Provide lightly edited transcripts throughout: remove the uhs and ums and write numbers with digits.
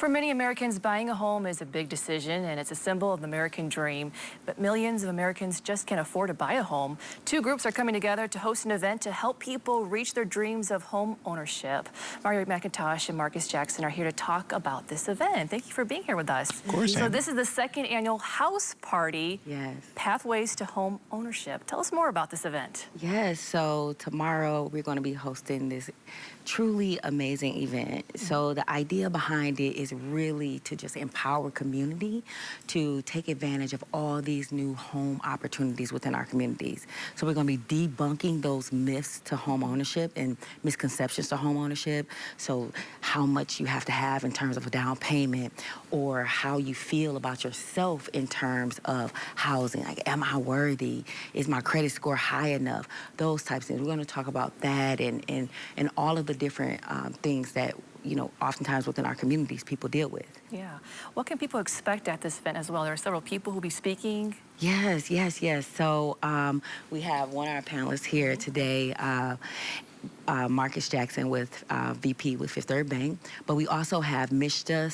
For many Americans, buying a home is a big decision and it's a symbol of the American dream. But millions of Americans just can't afford to buy a home. Two groups are coming together to host an event to help people reach their dreams of home ownership. Mario McIntosh and Marcus Jackson are here to talk about this event. Thank you for being here with us. Of course. So this is the second annual house party. Yes. Pathways to Home Ownership. Tell us more about this event. Yes, so tomorrow we're going to be hosting this truly amazing event. So the idea behind it is really to just empower community to take advantage of all these new home opportunities within our communities. So we're going to be debunking those myths to home ownership and misconceptions to home ownership. So how much you have to have in terms of a down payment, or how you feel about yourself in terms of housing. Like, am I worthy? Is my credit score high enough? Those types of things. We're going to talk about that and all of the different things that, you know, oftentimes within our communities people deal with. Yeah. What can people expect at this event as well? There are several people who will be speaking. Yes. So we have one of our panelists here today, Marcus Jackson with VP with Fifth Third Bank. But we also have Mishta,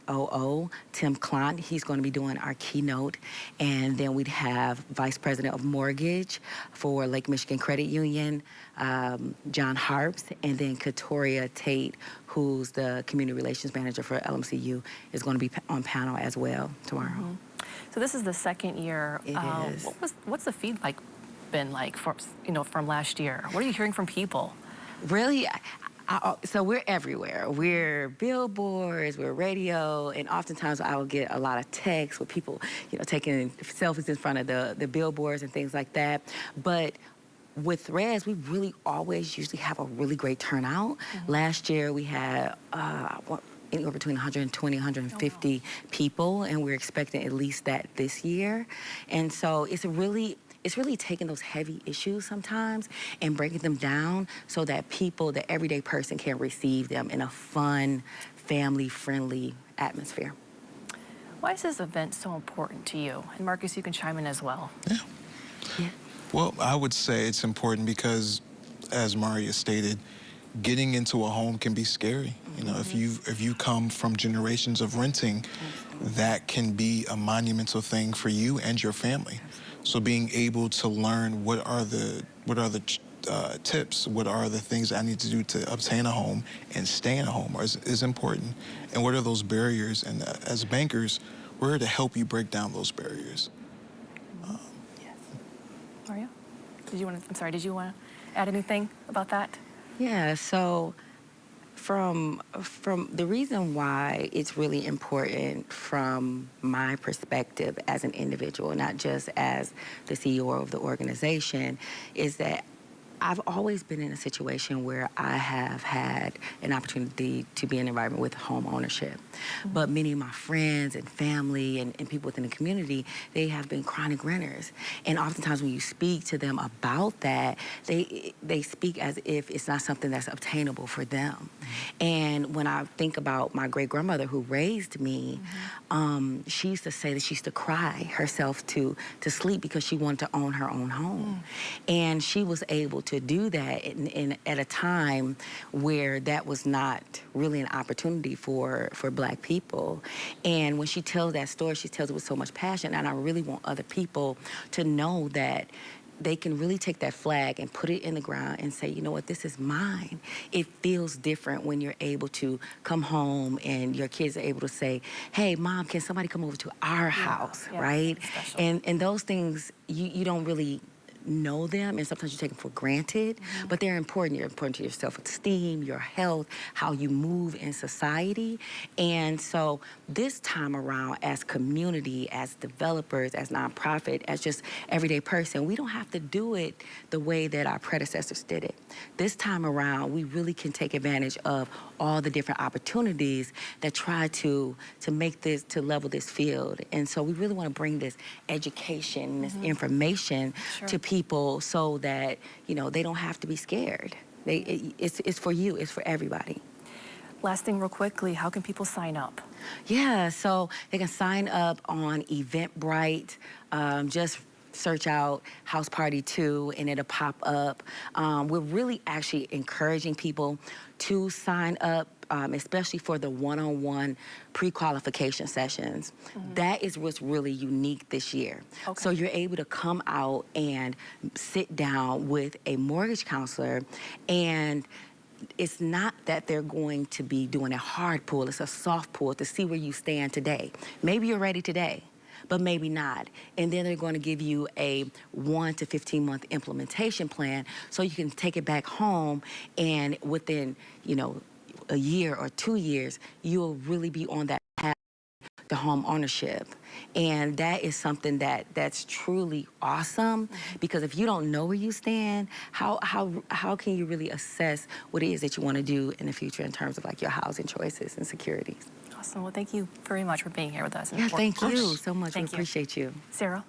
COO, Tim Clont. He's going to be doing our keynote. And then we'd have Vice President of Mortgage for Lake Michigan Credit Union, John Harps, and then Katoria Tate, who's the Community Relations Manager for LMCU, is going to be on panel as well tomorrow. Mm-hmm. So this is the second year. It is. What's the feedback been like from last year? What are you hearing from people? Really, so we're everywhere. We're billboards, we're radio, and oftentimes I will get a lot of texts with people, you know, taking selfies in front of the billboards and things like that. But with Threads, we really always usually have a really great turnout. Mm-hmm. Last year we had anywhere between 120, 150 people, and we're expecting at least that this year. And so it's really taking those heavy issues sometimes and breaking them down so that people, the everyday person, can receive them in a fun, family-friendly atmosphere. Why is this event so important to you? And Marcus, you can chime in as well. Yeah. Well, I would say it's important because, as Maria stated, getting into a home can be scary. You know, if you come from generations of renting, that can be a monumental thing for you and your family. So being able to learn what are the tips, what are the things I need to do to obtain a home and stay in a home is important. And what are those barriers? And as bankers, we're here to help you break down those barriers. Yes. Maria, did you want to add anything about that? Yeah. So from the reason why it's really important from my perspective as an individual, not just as the CEO of the organization, is that I've always been in a situation where I have had an opportunity to be in an environment with home ownership. Mm-hmm. But many of my friends and family and people within the community, they have been chronic renters. And oftentimes when you speak to them about that, they speak as if it's not something that's obtainable for them. Mm-hmm. And when I think about my great-grandmother who raised me, she used to say that she used to cry herself to sleep because she wanted to own her own home. And she was able to do that at a time where that was not really an opportunity for Black people. And when she tells that story, she tells it with so much passion, and I really want other people to know that they can really take that flag and put it in the ground and say, you know what, this is mine. It feels different when you're able to come home and your kids are able to say, hey, Mom, can somebody come over to our house, right? And those things, you don't really know them, and sometimes you take them for granted, but they're important. You're important to your self-esteem, your health, how you move in society. And so this time around, as community, as developers, as nonprofit, as just everyday person, we don't have to do it the way that our predecessors did it. This time around, we really can take advantage of all the different opportunities that try to make this, to level this field. And so we really want to bring this education, this information to people so that, you know, they don't have to be scared. It's for you, it's for everybody. Last thing real quickly, how can people sign up? Yeah, so they can sign up on Eventbrite. Just search out House Party 2 and it'll pop up. We're really actually encouraging people to sign up especially for the one-on-one pre-qualification sessions. That is what's really unique this year. Okay. So you're able to come out and sit down with a mortgage counselor, and it's not that they're going to be doing a hard pull, it's a soft pull to see where you stand today. Maybe you're ready today, but maybe not. And then they're going to give you a 1 to 15 month implementation plan so you can take it back home, and within, a year or 2 years, you'll really be on that path to home ownership. And that is something that's truly awesome, because if you don't know where you stand, how can you really assess what it is that you want to do in the future in terms of like your housing choices and securities? Awesome. Well, thank you very much for being here with us. Yeah, thank you so much. Thank We appreciate you. Sarah?